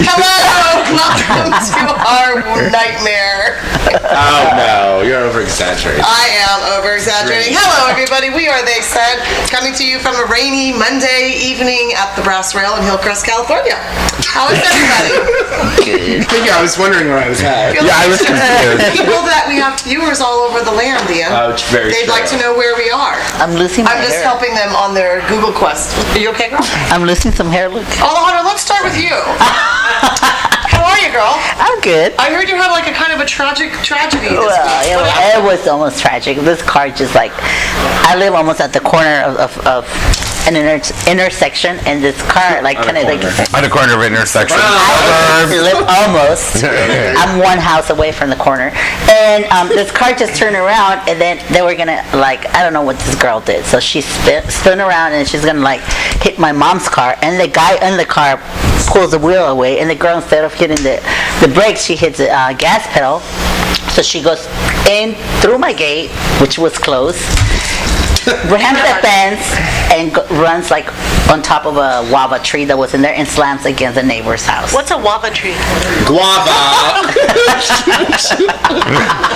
Hello, welcome to our nightmare. Oh no, you're over-exaggerating. I am over-exaggerating. Hello, everybody. We are They Said, coming to you from a rainy Monday evening at the Brass Rail in Hillcrest, California. How is everybody? Good. Yeah, I was wondering where I was at. Yeah, I was confused. People that we have viewers all over the land, Ian. Oh, it's very They'd true. like to know where we are. I'm losing my I'm just hair. helping them on their Google Quest. Are you okay, girl? I'm losing some hair, Luke. Alejandra, let's start with you. How are you, girl? I'm good. I heard you had like a kind of a tragedy this Well, week. it was almost tragic. This car just like, I live almost at the corner of an intersection, and this car like kind of like. On the corner of an intersection. I live almost. I'm one house away from the corner, and this car just turned around, and then they were gonna like, I don't know what this girl did. So she spun around, and she's gonna like hit my mom's car, and the guy in the car pulls the wheel away, and the girl, instead of hitting the brakes, she hits the gas pedal. So she goes in through my gate, which was closed, rams the fence, and runs like on top of a guava tree that was in there, and slams against the neighbor's house. What's a guava tree? Guava.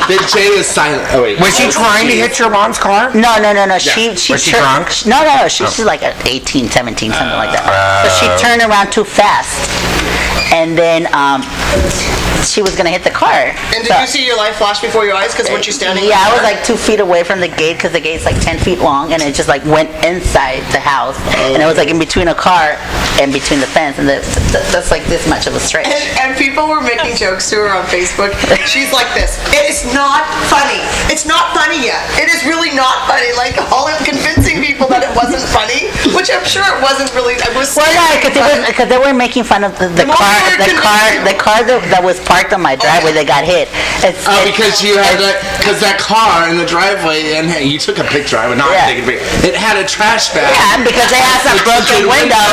The J is silent. Oh wait. Was she trying to hit your mom's car? No. She Was she drunk? No. She's like 18, 17, something like that. So she turned around too fast, and then she was gonna hit the car. And did you see your life flash before your eyes? Because weren't you standing? Yeah, I was like 2 feet away from the gate, because the gate's like 10 feet long, and it just like went inside the house, and it was like in between a car and between the fence, and that's like this much of a stretch. And people were making jokes to her on Facebook. She's like this. It is not funny. It's not funny yet. It is really not funny. Like all of convincing people that it wasn't funny, which I'm sure it wasn't really. It was. Well, yeah, because they were making fun of the car that was parked on my driveway that got hit. Because you had that car in the driveway, and hey, you took a picture. I would not take a picture. It had a trash bag. Yeah, because it has a broken window.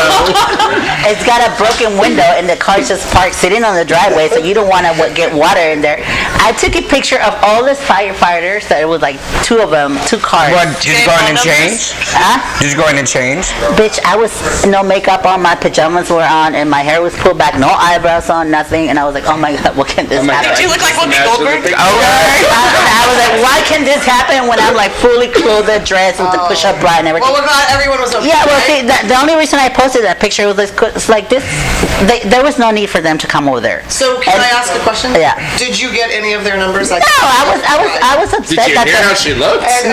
It's got a broken window, and the car's just parked sitting on the driveway, so you don't want to get water in there. I took a picture of all the firefighters. That it was like 2 of them, 2 cars. What, did you go in and change? Huh? Did you go in and change? Bitch, I was no makeup on, my pajamas were on, and my hair was pulled back, no eyebrows on, nothing, and I was like, oh my God, what can this happen? Did you look like Whoopi Goldberg? I was like, why can this happen when I'm like fully clothed, dressed with the push-up bra and everything? Well, we're glad everyone was okay. Yeah, well, see, the only reason I posted that picture was like this. There was no need for them to come over there. So can I ask a question? Yeah. Did you get any of their numbers? No, I was upset. Did you hear how she looked? And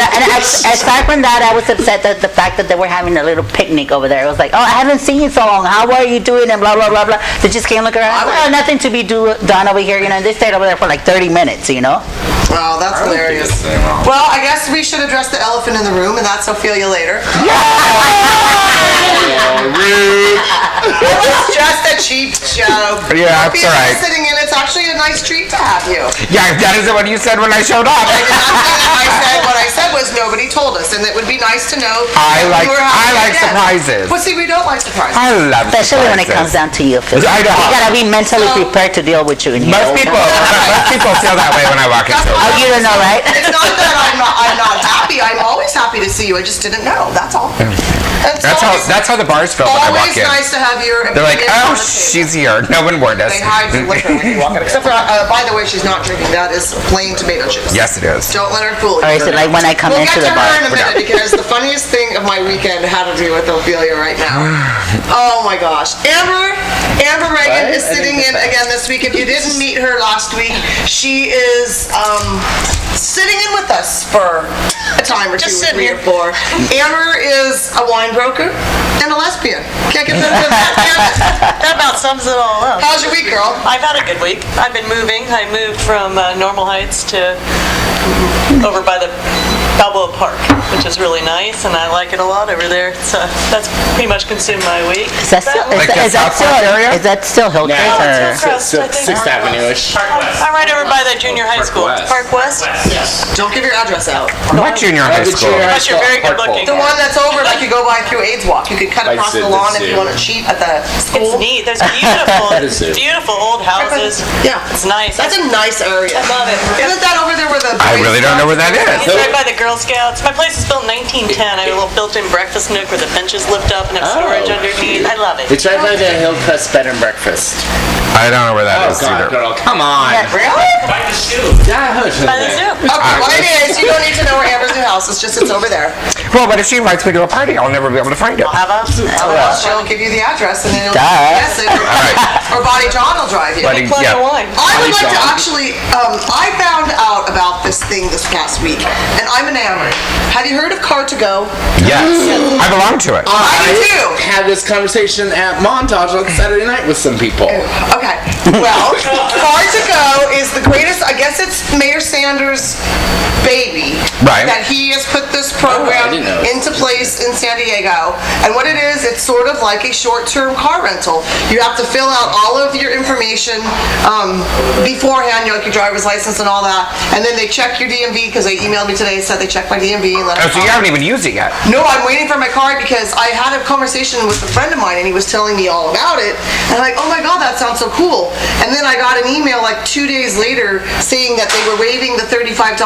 aside from that, I was upset that the fact that they were having a little picnic over there. It was like, oh, I haven't seen you so long. How are you doing? And blah blah blah blah. They just came look around. Oh, nothing to be done over here. You know, they stayed over there for like 30 minutes. You know. Wow, that's hilarious. Well, I guess we should address the elephant in the room, and that's Ophelia later. Rude. It was just a cheap joke. Yeah, that's People all right. sitting in, it's actually a nice treat to have you. Yeah, that is what you said when I showed up. I did not say that. What I said was nobody told us, and it would be nice to know. I like guests. surprises. Well, see, we don't like surprises. I love Especially when it comes surprises. down to you, Phil. I know. You gotta be mentally prepared to deal with you in here. Most people feel that way when I walk into Oh, you don't know, right? It's not that I'm not happy. I'm always happy to see you. I just didn't know. That's all. That's how the bars feel when I walk Always in. nice to have your They're like, opinion oh, on the table. she's here. No one warned us. They hide the liquor when you walk in. Except for, by the way, she's not drinking. That is plain tomato juice. Yes, it is. Don't let her fool you. All right, so like when I come We'll into get the to bar. her in a minute, because the funniest thing of my weekend had to do with Ophelia right now. Oh my gosh. Amber Reagan is sitting in again this week. If you didn't meet her last week, she is sitting in with us for a time or two, Just or 3 or 4. Amber is a wine broker and a lesbian. Can't get better than that, can it? That about sums it all up. How's your week, girl? I've had a good week. I've been moving. I moved from Normal Heights to over by the Balboa Park, which is really nice, and I like it a lot over there. So that's pretty much consumed my week. Is that still is that still Hillcrest? No, or? it's Hillcrest, I think. 6th Avenue-ish. I'm right over by the junior high school. West. Park West? Don't give your address out. What junior high school? Unless you're very good looking. The one that's over, like you go by through AIDS Walk. You could cut I across said the lawn that if you too. want to cheat at the It's school. neat. There's beautiful, is it. beautiful old houses. Yeah. It's nice. That's a nice area. I love it. Isn't that over there where the I really don't know where that It's is. right by the Girl Scouts. My place was built in 1910. I have a little built-in breakfast nook where the benches lift up and have storage underneath. I love it. It's right by the Hillcrest Bed and Breakfast. I don't know where that is either. Girl, come on. Yeah, really? By the zoo. Yeah, By the zoo. Okay, well, anyways, you don't need to know where Amber's new house is. Just it's over there. Well, but if she invites me to a party, I'll never be able to find it. She'll give you the address and then you'll Duh. guess it. Or Body John will drive you. Buddy, Plenty yeah. of wine. I would like to John. actually, I found out about this thing this past week, and I'm enamored. Have you heard of Car2Go? Yes. I belong to it. I do too. had this conversation at Montage on Saturday night with some people. Okay. Well, Car2Go is the greatest. I guess it's Mayor Sanders' baby. Right. That he has put this I program didn't know. into place in San Diego. And what it is, it's sort of like a short-term car rental. You have to fill out all of your information beforehand, like your driver's license and all that. And then they check your DMV because they emailed me today, said they checked my DMV. And let Oh, so you haven't even used it yet? No, I'm waiting for my card because I had a conversation with a friend of mine and he was telling me all about it. And I'm like, oh my God, that sounds so cool. And then I got an email like 2 days later saying that they were waiving the $35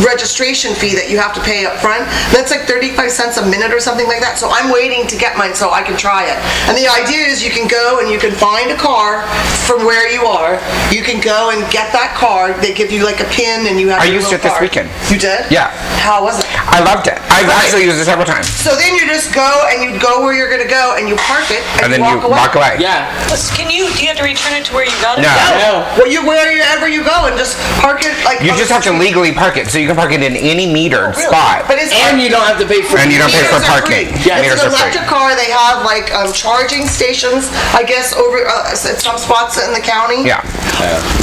registration fee that you have to pay up front. That's like 35 cents a minute or something like that. So I'm waiting to get mine so I can try it. And the idea is you can go and you can find a car from where you are. You can go and get that car. They give you like a pin and you have I your used little it this card. weekend. You did? Yeah. How was it? I loved it. I've actually used it several times. So then you just go and you go where you're gonna go and you park it And then you walk away. Yeah. Do you have to return it to where you got it? No. No. Well, you wherever you go and just park it like. You just have to legally park it, so you can park it in any metered spot. But it's And you don't have to pay for And you don't pay for meters are parking. free. Yeah, It's meters an are free. electric car. They have like charging stations, I guess, over at some spots in the county. Yeah,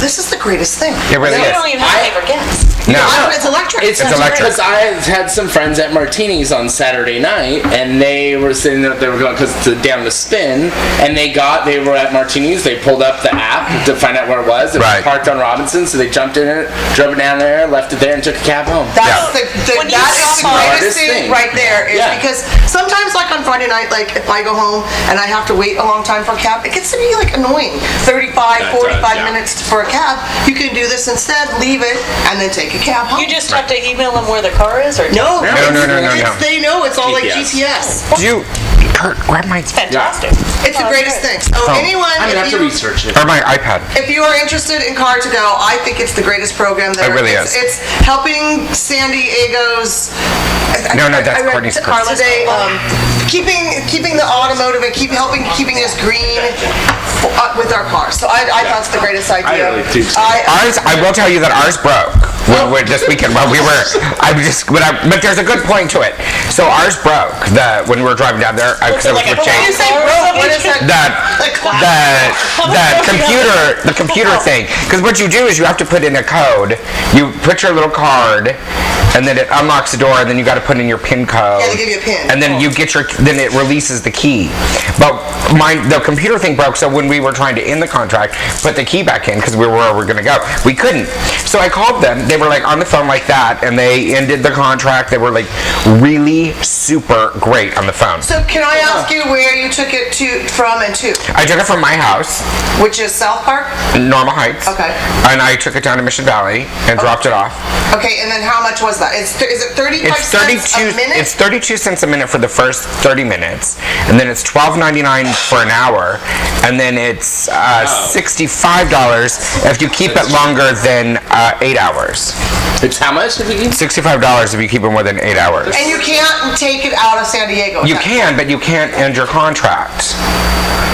This is the greatest thing. it really You is. don't even have to pay for gas. No. It's electric. It's electric. Because I had some friends at Martini's on Saturday night, and they were sitting there. They were going because it's down the spin, and they were at Martini's. They pulled up the app to find out where it was. It was Right. parked on Robinson, so they jumped in it, drove it down there, left it there, and took a cab home. That's Yeah. When you that is the saw greatest this thing thing. right there is Yeah. because sometimes like on Friday night, like if I go home and I have to wait a long time for a cab, it gets to be like annoying. 35, That 45 does, yeah. minutes for a cab. You can do this instead, leave it, and then take a cab home. You just have to email them where the car is, or No, No. They know it's all like GPS. GPS. Do you, Kurt, grab my fantastic. It's the greatest thing. So anyone, I'm gonna have if to you, research it. or my iPad? if you are interested in Car2Go, I think it's the greatest program there. It really is. is. It's helping San Diego's. No, that's I read Courtney's Carlos person. today. keeping the automotive and keeping us green with our cars. So I thought it's the greatest idea. I really do too. Ours, I will tell you that ours broke this weekend while we were. But there's a good point to it. So ours broke when we were driving down there because I was with When you Jake. say broke, what is that? The computer thing. Because what you do is you have to put in a code. You put your little card, and then it unlocks the door, and then you got to put in your PIN code. Yeah, they give you a PIN. And then you get then it releases the key. But the computer thing broke, so when we were trying to end the contract, put the key back in because we were where we were gonna go, we couldn't. So I called them. They were like on the phone like that, and they ended the contract. They were like really super great on the phone. So can I ask you where you took it from and to? I took it from my house, Which is South Park? Normal Heights. Okay. And I took it down to Mission Valley and dropped it off. Okay, and then how much was that? Is it 35 It's cents a minute? It's 32 cents a minute for the first 30 minutes, and then it's $12.99 for an hour, and then it's $65 if you keep it longer than 8 hours. It's how much if you eat? $65 if you keep it more than 8 hours. And you can't take it out of San Diego. You can, but you can't end your contract.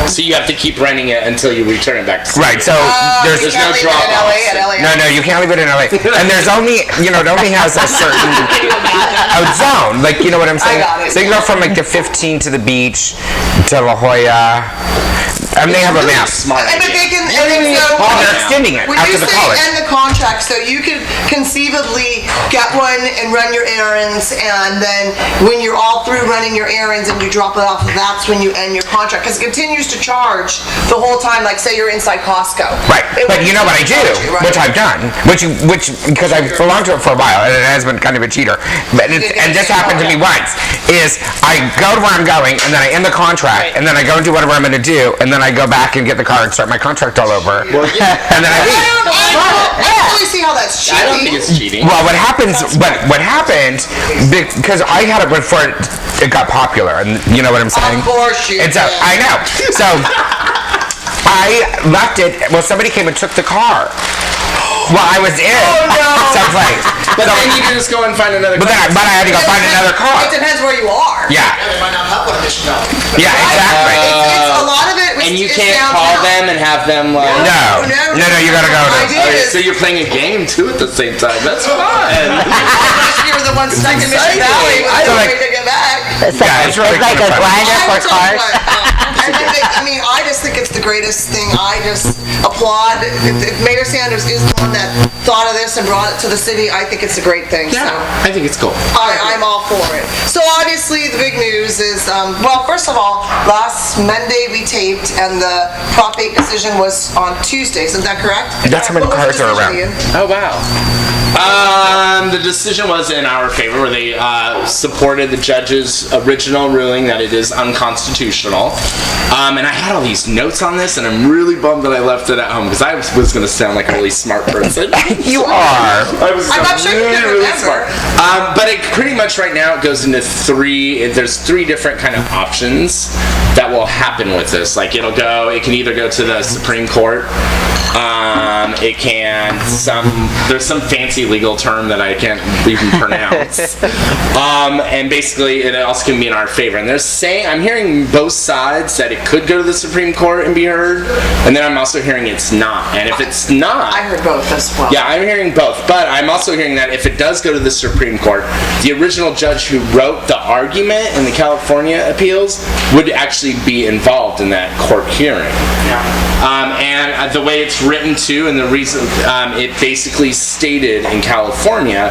So you have to keep renting it until you return it back to Right, so You there's can't no leave it in drop-offs. LA. No, you can't leave it in LA. And there's only, it only has a certain zone. Like, you know what I'm saying? got it. So you can go from like the 15 to the beach to La Jolla. And they have a map. Smart And but idea. they can, You and then need so, a car And they're now. extending it when after you the say college. end the contract, so you could conceivably get one and run your errands, and then when you're all through running your errands and you drop it off, that's when you end your contract. Because it continues to charge the whole time, like say you're inside Costco. Right, It but will you know what I do, charge you, right? which I've done, which because I've belonged to it for a while, and it has been kind of a cheater. But and this happened to me once. Is I go to where I'm going, and then I end the contract, and then I go and do whatever I'm going to do, and then I go back and get the car and start my contract all over, and then I leave. I totally see how that that's cheating. I don't think it's cheating. Well, what happened, because I had it before it got popular, and you know what I'm saying? Of course you did. I know. So, I left it, well, somebody came and took the car. Well, I was in someplace. But then you can just go and find another car. But I had to go find another car. It depends where you are. Yeah. Yeah, they might not have one in Mission Valley. Yeah, exactly. It's a lot of it. And you is can't downtown. call them and have them like... No, you gotta go to... idea is- So you're playing a game too at the same time. That's fun. Unless you're the one stuck in Mission Valley with no way to get back. Yeah, it's really like a kind of fun. grinder for cars. I just think it's the greatest thing. I just applaud. If Mayor Sanders is the one that thought of this and brought it to the city, I think it's a great thing. Yeah, So I think it's cool. I'm all for it. So obviously the big news is, well, first of all, last Monday we taped and the Prop 8 decision was on Tuesday. Isn't that correct? That's how many What was cars the are decision, around. Ian? Oh, wow. The decision was in our favor, where they supported the judge's original ruling that it is unconstitutional. And I had all these notes on this, and I'm really bummed that I left it at home, because I was going to sound like a really smart person. You are. I'm not sure you can remember. But it pretty much right now it goes into there's three different kind of options that will happen with this. Like it can either go to the Supreme Court. There's some fancy legal term that I can't even pronounce. And basically it also can be in our favor. And I'm hearing both sides that it could go to the Supreme Court and be heard, and then I'm also hearing it's not. And if it's not, I heard both as well. yeah, I'm hearing both, but I'm also hearing that if it does go to the Supreme Court, the original judge who wrote the argument in the California appeals would actually be involved in that court hearing. And the way it's written too, and the reason it basically stated in California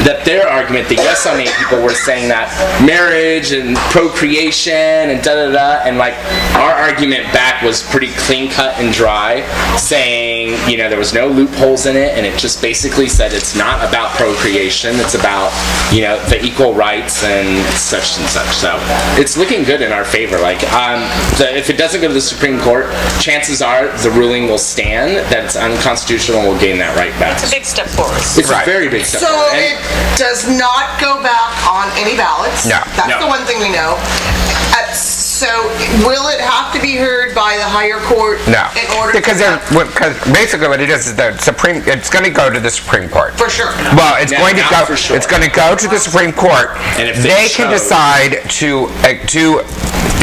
that their argument, the yes on 8 people were saying that marriage and procreation and da-da-da, and like our argument back was pretty clean cut and dry, saying, there was no loopholes in it, and it just basically said it's not about procreation, it's about, the equal rights and such and such. So it's looking good in our favor. Like, if it doesn't go to the Supreme Court, chances are the ruling will stand, that it's unconstitutional, and we'll gain that right back. It's a big step forward. It's a very big step So forward. it does not go back on any ballots. No. That's No. the one thing we know. So will it have to be heard by the higher court? No. In order Because to... basically what it is it's going to go to the Supreme Court. For sure. Well, it's Yeah, going to not go. for sure. It's going to go to the Supreme Court. And if they can decide to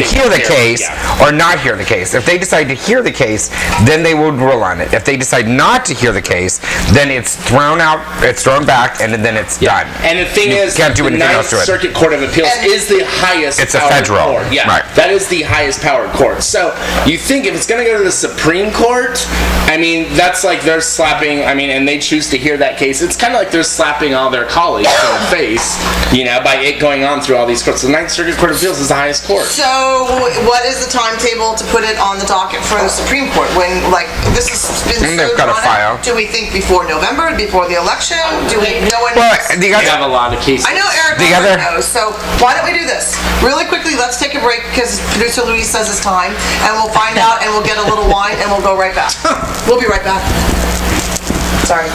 hear the case or not hear the case. If they decide to hear the case, then they will rule on it. If they decide not to hear the case, then it's thrown out. It's thrown back, and then it's done. And the thing You is, can't do the anything Ninth else to it. Circuit Court of Appeals is the highest It's a powered federal, court. Yeah, right. that is the highest powered court. So you think if it's going to go to the Supreme Court, that's like they're slapping, and they choose to hear that case, it's kind of like they're slapping all their colleagues in the face, by it going on through all these courts. The Ninth Circuit Court of Appeals is the highest court. So what is the timetable to put it on the docket for the Supreme Court? When, this has been They've so got a drawn out. file. Do we think before November, before the election? Do we know when? Well, They have a lot of cases. I know Eric knows, so why don't we do this? Really quickly, let's take a break because producer Louise says it's time, and we'll find out, and we'll get a little wine, and we'll go right back. We'll be right back. Sorry.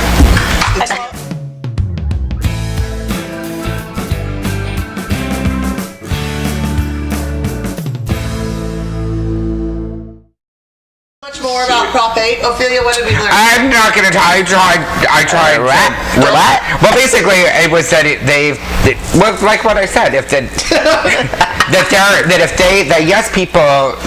Much more about Prop 8. Ophelia, what did we learn? I'm not going to tell. I tried. Well, basically, it was that well, like what I said. If the yes people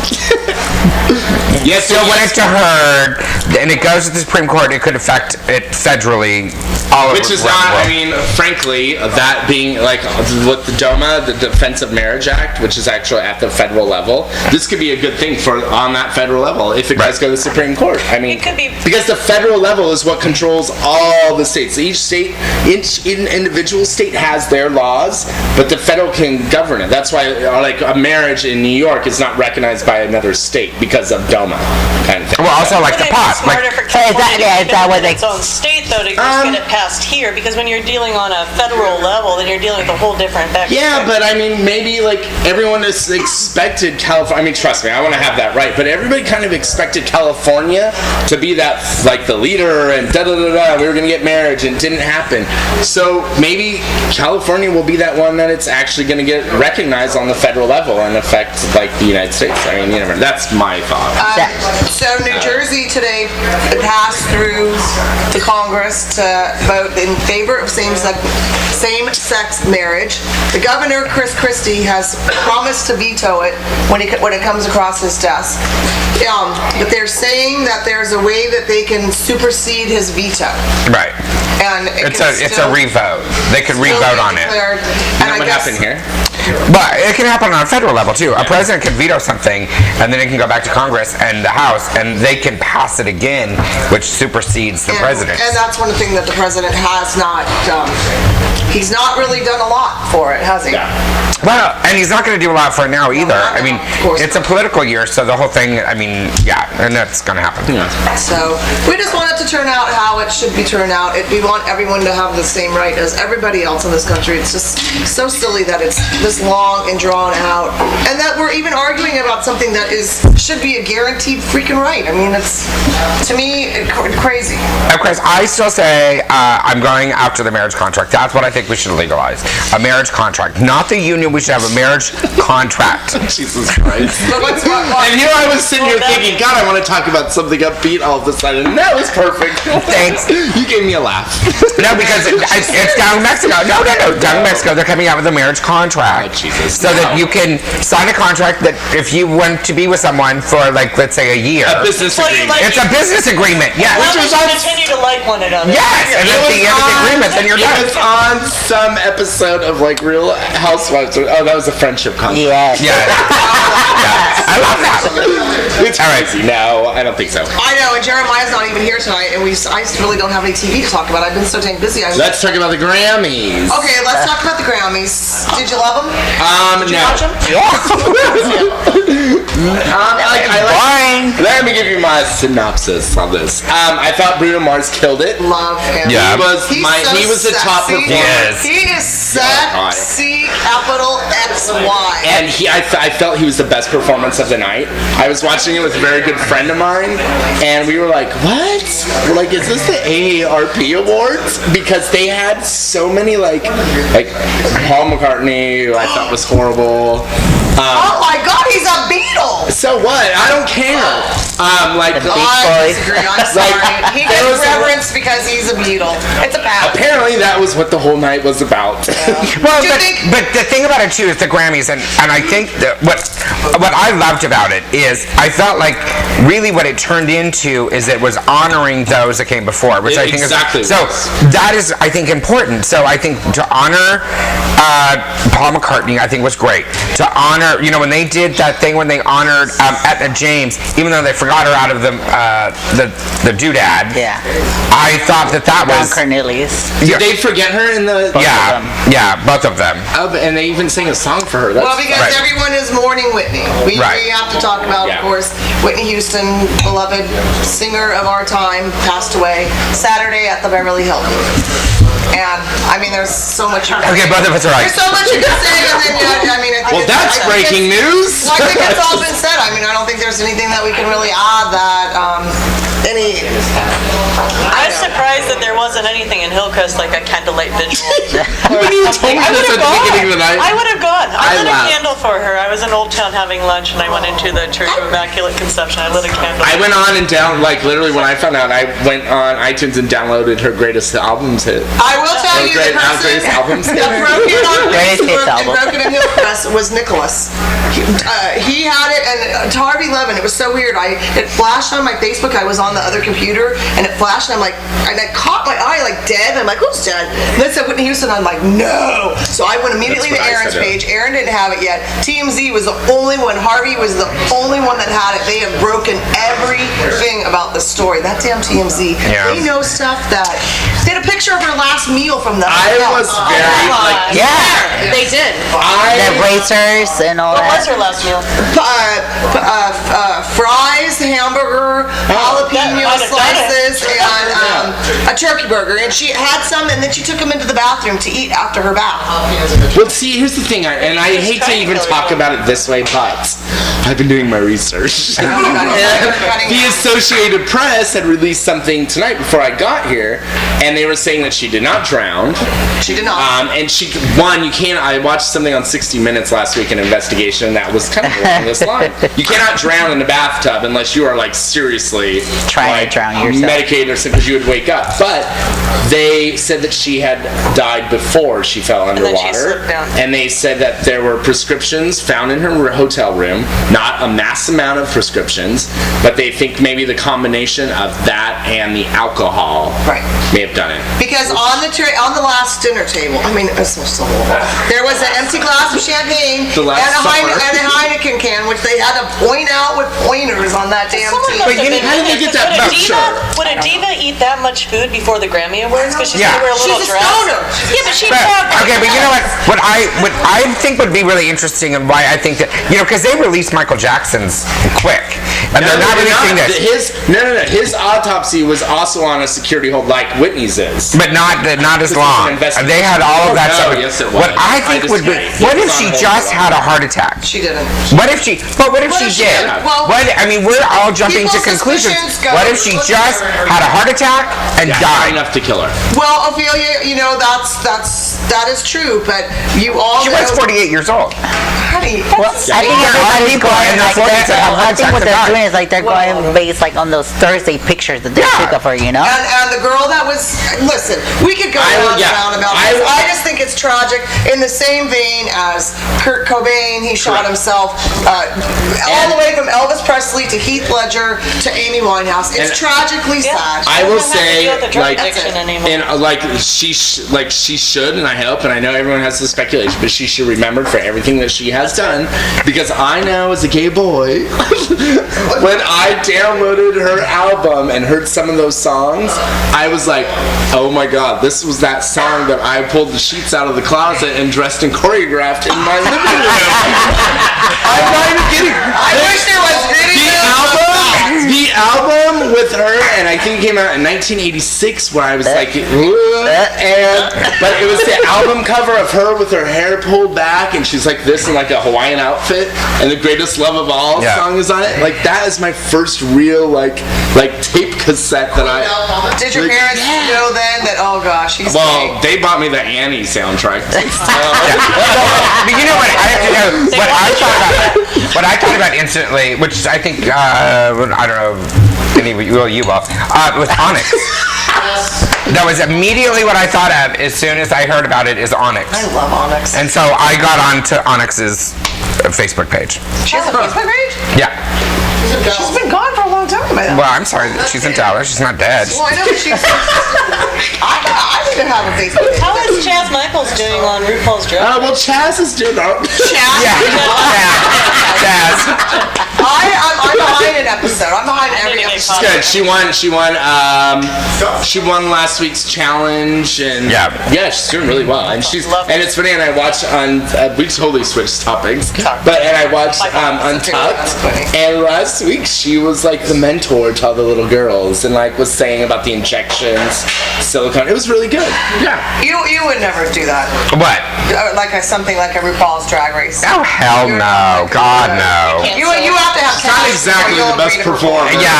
still want it to heard, and it goes to the Supreme Court, it could affect it federally all over Which is around not, the world. frankly, that being like with the DOMA, the Defense of Marriage Act, which is actually at the federal level, this could be a good thing on that federal level if it does go to the Supreme Court. It could be. Because the federal level is what controls all the states. Each individual state has their laws, but the federal can govern it. That's why, like, a marriage in New York is not recognized by another state. state because of DOMA kind of thing. Well, also like the Wouldn't it be pot. smarter Like, for Hey, is that- California yeah, to is that what keep it in they- its own state, though, to just get it passed here? Because when you're dealing on a federal level, then you're dealing with a whole different back. Yeah, but I mean, maybe like everyone has expected California. I mean, trust me, I want to have that right. But everybody kind of expected California to be that, like, the leader and da da da da. We were gonna get marriage, and it didn't happen. So maybe California will be that one that it's actually gonna get recognized on the federal level and affect like the United States. I mean, you never. That's my thought. So New Jersey today passed through the Congress to vote in favor of same-sex marriage. The governor, Chris Christie, has promised to veto it when it comes across his desk. But they're saying that there's a way that they can supersede his veto. right. And It's a revote. They could still revote be on it. declared. And that would happen here. But it can happen on a federal level too. A president can veto something, and then it can go back to Congress and the House, and they can pass it again, which supersedes the president. And that's one thing that the president has not done. He's not really done a lot for it, has he? Well, and he's not going to do a lot for it now either. not I mean, now, of course it's a not. political year, so the whole thing. I mean, yeah, and that's going to happen. So we just want it to turn out how it should be turned out. We want everyone to have the same right as everybody else in this country. It's just so silly that it's this long and drawn out, and that we're even arguing about something that should be a guaranteed freaking right. I mean, it's, to me, crazy. Of course, I still say I'm going after the marriage contract. That's what I think we should legalize. A marriage contract. Not the union, we should have a marriage contract. Jesus Christ. But what's And here I was sitting here thinking, God, I want to talk about something upbeat all of a sudden. And that was perfect. Thanks. You gave me a laugh. No, because it's down in Mexico. No. Down in Mexico, they're coming out with a marriage contract. Oh, Jesus. So that you can sign a contract that if you want to be with someone for, like, let's say a year. A business Well, you agreement. like- It's a business agreement, yes. Well, we should continue to like one another. Yes, and at the end of the agreement, then you're It done. was on some episode of like Real Housewives. Oh, that was a friendship contract. Yes. Yeah. Yeah. I love that. It's crazy. No, I don't think so. I know, and Jeremiah's not even here tonight, and I really don't have any TV to talk about. I've been so dang busy. Let's talk about the Grammys. Okay, let's talk about the Grammys. Did you love them? No. Watch them? Let me give you my synopsis on this. I thought Bruno Mars killed it. Love him. Yeah. He was the top sexy. performer. Yes. He is sexy, capital XY. And I felt he was the best performance of the night. I was watching it with a very good friend of mine, and we were like, what? We're like, is this the AARP Awards? Because they had so many, like Paul McCartney, who I thought was horrible. Oh my God, he's a Beatle! So what? I don't care. I disagree. I'm sorry. He there gets was a- reverence because he's a Beatle. It's a pass. Apparently that was what the whole night was about. Well, Do you think- but the thing about it too is the Grammys, and I think that what I loved about it is I felt like really what it turned into is it was honoring those that came before, which I think Exactly. is so. That is, I think, important. So I think to honor Paul McCartney, I think was great. To honor, when they did that thing when they honored Etna James, even though they forgot her out of the doodad. Yeah. I thought that Don was. Cornelius. Yeah. Did they forget her in the? Yeah, both of them. And they even sang a song for her. That's Well, because Right. everyone is mourning Whitney. We Right. have to talk about, Yeah. of course, Whitney Houston, beloved singer of our time, passed away Saturday at the Beverly Hilton. And, I mean, there's so much you can Okay, both of us are right. There's so much you can say, and then, I mean, I think Well, that's breaking news. I think it's all been said. I mean, I don't think there's anything that we can really add that, I was surprised that there wasn't anything in Hillcrest like a candlelight vigil. When you told me this at the beginning of the night. I would have gone. I lit a laughed. candle for her. I was in Old Town having lunch, and I went into the Church of Immaculate Conception. I lit a candle. I went on and literally when I found out, I went on iTunes and downloaded her greatest albums hit. I will tell you the person Greatest albums. that broke it on Greatest hits Facebook and album. broke it in Hillcrest was Nicholas. He had it, and to Harvey Levin, it was so weird. It flashed on my Facebook. I was on the other computer, and it flashed, and I caught my eye. die, like dead? And I'm like, who's dead? And then said Whitney Houston. I'm like, no. So I went immediately to That's what I Aaron's said, page. Aaron didn't have it yet. TMZ was the only one. Harvey was the only one that had it. They have broken everything about the story. That damn TMZ. Yeah. They know stuff that. They had a picture of her last meal from the I was very like. Yeah. They did. The racers and all What was that. her last meal? Fries, hamburger, jalapeno I'd have done it. slices, and a turkey burger. And she had some, and then she took them into the bathroom to eat after her bath. Well, see, here's the thing, and I hate to even talk about it this way, but I've been doing my research. The Associated Press had released something tonight before I got here, and they were saying that she did not drown. She did not. And you can't. I watched something on 60 Minutes last week, an investigation that was kind of along this line. You cannot drown in a bathtub unless you are like seriously Trying to drown yourself. medicated or something, because you would wake up. But they said that she had died before she fell then she underwater, slipped down. and they said that there were prescriptions found in her hotel room, not a mass amount of prescriptions, but they think maybe the combination of that and the alcohol Right. may have done it. Because on the last dinner table, I mean, it's so there was an empty glass of champagne The Last and Supper. a Heineken can, which they had to point out with pointers on that damn Someone table. must have been how did they get that? Would a No, diva, sure. would a diva eat that much food before the Grammy Awards? Because she's Yeah. gonna wear a little She's a dress. stoner. Yeah, but she Okay, but you know what I think would be really interesting, and why I think that, because they released Michael Jackson's quick, and they're not releasing this. His autopsy was also on a security hold like Whitney's is. But not as was long. an investigation. They had all of that No, stuff. yes, it was. What I think I would be, disagree. what It if was she on hold just for a had a while. heart attack? She didn't. What if she did? Well, I mean, we're all jumping to people's conclusions. suspicions go- What if she just had a heart attack and Not died? enough to kill her. Well, Ophelia, that is true, but you all She know, was 48 years old. honey, Well, I think Yeah. everybody's People going in their like 40s that have I heart think what attacks they're and doing die. is like they're going based like on those Thursday pictures that they took of her, And the girl that was, listen, we could go on and on about this. I just think it's tragic in the same vein as Kurt Cobain. He shot himself all the way from Elvis Presley to Heath Ledger to Amy Winehouse. It's And- tragically sad. I will Doesn't have to say, deal with the drug like, addiction anymore. and she should, and I hope, and I know everyone has the speculation, but she should remember for everything that she has done, because I know as a gay boy, when I downloaded her album and heard some of those songs, I was like, oh my god, this was that song that I pulled the sheets out of the closet and dressed and choreographed in my living room. I'm not even kidding. I wish there was The album with her, and I think it came out in 1986, where I was like, but it was the album cover of her with her hair pulled back, and she's like this in like a Hawaiian outfit, and the Greatest Love of All song is on it. Like that is my first real like tape cassette that I. Did your like, parents know then that, oh gosh, he's Well, gay? they bought me the Annie soundtrack. But you know what? What I thought about instantly, which I think I don't know, any of you will, was Onyx. That was immediately what I thought of as soon as I heard about it. Is Onyx. I love Onyx. And so I got onto Onyx's Facebook page. She has a Facebook page? Yeah. She's been gone for a long time. Well, I'm sorry that she's in Dallas. She's not dead. Well, I know, but she's. I need to have a Facebook page. How is Chaz Michaels doing on RuPaul's Drag Race? Well, Chaz is doing art. Yeah. Chaz. I'm behind an episode. I'm behind every episode. Good. She won last week's challenge, and she's doing really well. And it's funny. And I watched on we totally switched topics, and I watched Untucked, and last week she was like the mentor to all the little girls, and like was saying about the injections, silicone. It was really good. Yeah. You would never do that. What? Something like a RuPaul's Drag Race. Oh hell no! God no! You have to have. Not exactly the best performer. Yeah.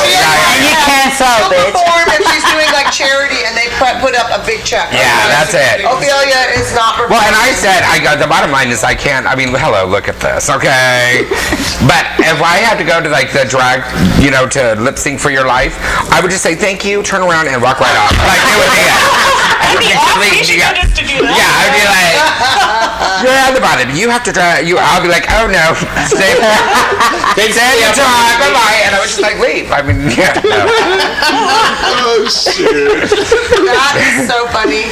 And you can't She'll bitch. perform if she's doing like charity, and they put up a big check. Yeah, that's it. Ophelia is not. Well, and I said, the bottom line is I can't, hello, look at this, okay? But if I had to go to like the drag, to lip sync for your life, I would just say thank you, turn around, and walk right off. Like, it would be it. We should go just to do that. Yeah, I'd be like, you're at the bottom. You have to drive. I'll be like, oh no. Say your time. Bye-bye. And I would just like leave. Yeah. No. Oh, shit. That is so funny.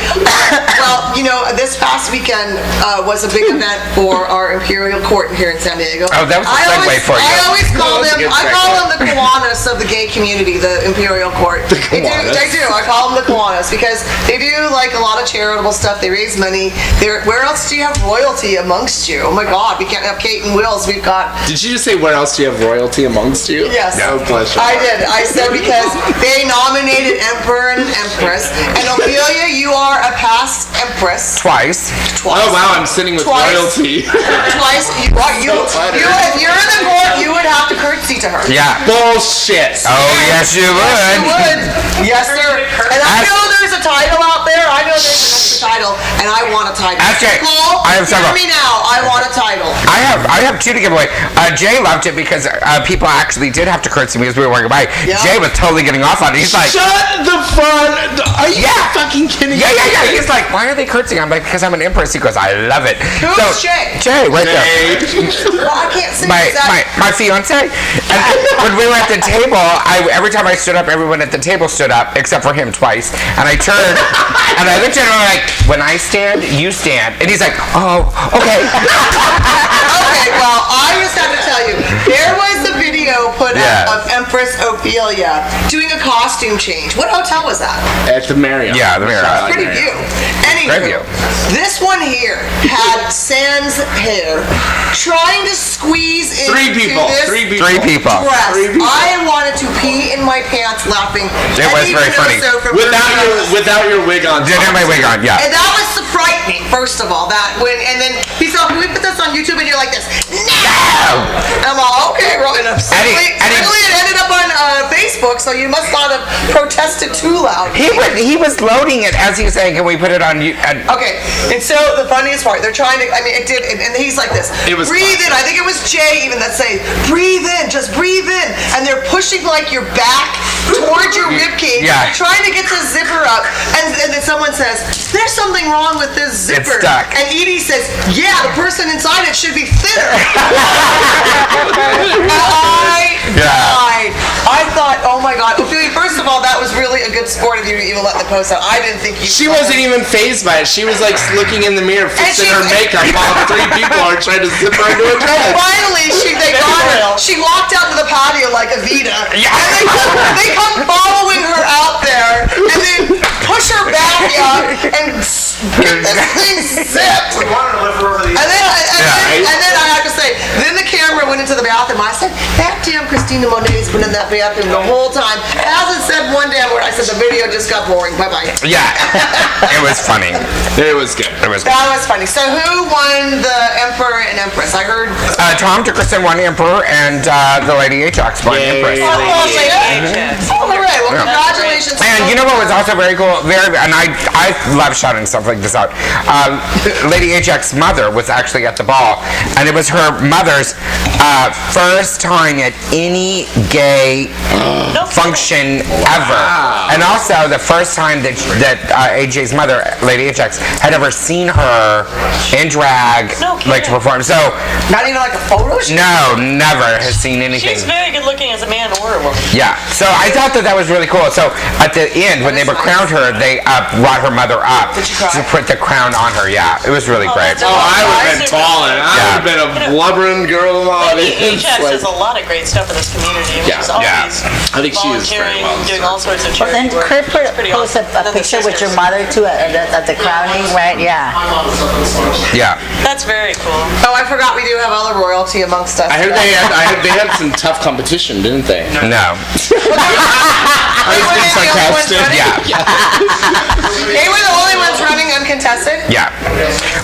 Well, this past weekend was a big event for our Imperial Court here in San Diego. Oh, that was a segue for you. I always call That was a them, good I call them the Kiwanis of the gay community, the Imperial Court. They do. I call them the Kiwanis because they do like a lot of charitable stuff. They raise money. Where else do you have royalty amongst you? Oh my God, we can't have Kate and Wills. We've got. Did you just say where else do you have royalty amongst you? Yes. No, bless you. I did. I said because they nominated Emperor and an Empress. And Ophelia, you are a past Empress. Twice. Oh wow, I'm sitting with royalty. Twice. If you're in the court, you would have to curtsy to her. Yeah. Bullshit. Oh, yes, you would. You would. Yes, sir. And I know there's a title out there. I know there's an extra title, and I want a title. Okay. Nicole, I have several. hear me now. I want a title. I have two to give away. Jay loved it because people actually did have to curtsy me as we were walking by. Yeah. Jay was totally getting off on it. He's like, Shut the front. Are you fucking kidding me? yeah. He's like, why are they curtsying? I'm like, because I'm an empress. He goes, I love it. Who's Jay? Jay, right there. Well, I can't say My fiance. And when we were at the table, every time I stood up, everyone at the table stood up, except for him twice. And I turned, and I looked at him, and I'm like, when I stand, you stand. And he's like, oh, okay. Okay, well, I just have to tell you, there was a video put up of Empress Ophelia doing a costume change. What hotel was that? At the Marriott. Yeah, the Marriott. Pretty view. Great view. Anywho, this one here had sans hair trying to squeeze into Three people. this Three people. dress. I wanted to pee in my pants laughing. It was very funny. Without your wig on. Didn't have my wig on, yeah. And that was frightening, first of all. And then he said, can we put this on YouTube? And you're like this, no! And I'm all, okay, well, and suddenly it ended up on Facebook, so you must not have protested too loud. He was loading it as he was saying, can we put it on you? Okay, and so the funniest part, they're trying to, it did, and he's like this, breathe in. I think it was Jay even that saying, breathe in, just breathe in. And they're pushing like your back towards your ribcage, trying to get the zipper up. And then someone says, there's something wrong with this zipper. It's stuck. And Edie says, yeah, the person inside it should be thinner. I died. I thought, oh my God. Ophelia, first of all, that was really a good sport of you to even let the post out. I didn't think you. She wasn't even fazed by it. She was like looking in the mirror, fixing her makeup while three people are trying to zip her into a dress. Finally, they got her. She walked out to the patio like Evita. Yeah. And they come following her out there and then push her back up and get this thing zipped. And then I have to say, then the camera went into the bathroom. I said, that damn Christina Monet's been in that bathroom the whole time. Hasn't said one damn word. I said, the video just got boring. Bye-bye. Yeah. It was funny. It was good. It was good. That was funny. So who won the Emperor and Empress? I heard... Tom Dickerson won Emperor, and the Lady Ajax won Empress. All right. Well, congratulations. And you know what was also very cool? And I love shouting stuff like this out. Lady Ajax's mother was actually at the ball, and it was her mother's first time at any gay function ever. And also the first time that AJ's mother, Lady Ajax, had ever seen her in drag, like to perform. So not even like a photo shoot? No, never has seen anything. She's very good looking as a man or a woman. Yeah, so I thought that was really cool. So at the end, when they crowned her, they brought her mother up to put the crown on her. Yeah, it was really great. Oh, I would have been balling. I would have been a blubbering girl of all Lady Ajax does a lot of great stuff in this community. She's always I think she is very well doing all sorts of charity Then work. Kurt posted a picture with your mother too at the crowning, right? Yeah. Yeah. That's very cool. Oh, I forgot we do have other royalty amongst us. I heard they had some tough competition, didn't they? No. They were the only ones running? They were the only ones running uncontested? Yeah.